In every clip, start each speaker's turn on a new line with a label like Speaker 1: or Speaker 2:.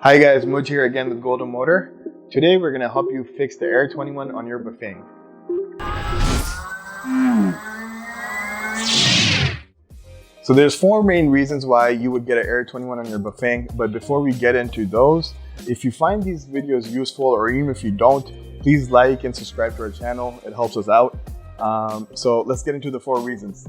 Speaker 1: Hi guys, Muj here again with Golden Motor. Today we're going to help you fix the Air 21 on your Bafang. So there's four main reasons why you would get an Air 21 on your Bafang, but before we get into those, if you find these videos useful or even if you don't, please like and subscribe to our channel. It helps us out. So let's get into the four reasons.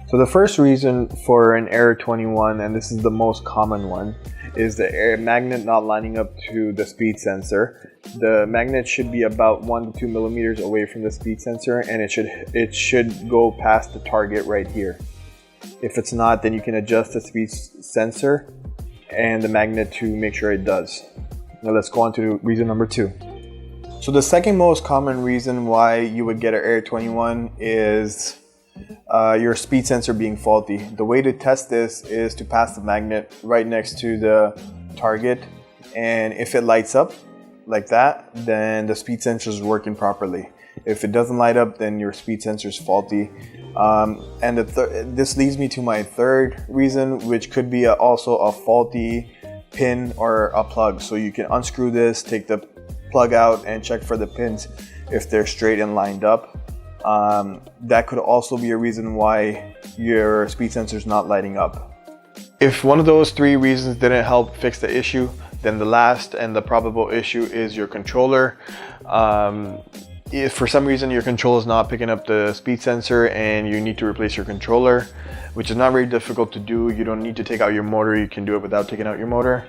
Speaker 1: So the first reason for an Air 21, and this is the most common one, is the air magnet not lining up to the speed sensor. The magnet should be about 1 to 2 millimeters away from the speed sensor, and it should go past the target right here. If it's not, then you can adjust the speed sensor and the magnet to make sure it does. Now let's go on to reason number 2. So the second most common reason why you would get an Air 21 is your speed sensor being faulty. The way to test this is to pass the magnet right next to the target, and if it lights up like that, then the speed sensor is working properly. If it doesn't light up, then your speed sensor is faulty. And this leads me to my third reason, which could be also a faulty pin or a plug. So you can unscrew this, take the plug out, and check for the pins if they're straight and lined up. That could also be a reason why your speed sensor is not lighting up. If one of those three reasons didn't help fix the issue, then the last and the probable issue is your controller. If for some reason your controller is not picking up the speed sensor and you need to replace your controller, which is not very difficult to do, you don't need to take out your motor, you can do it without taking out your motor.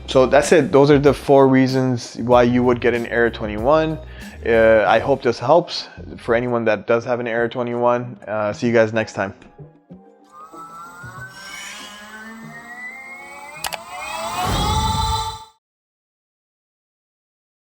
Speaker 1: So that's it. Those are the four reasons why you would get an Air 21. I hope this helps for anyone that does have an Air 21. See you guys next time.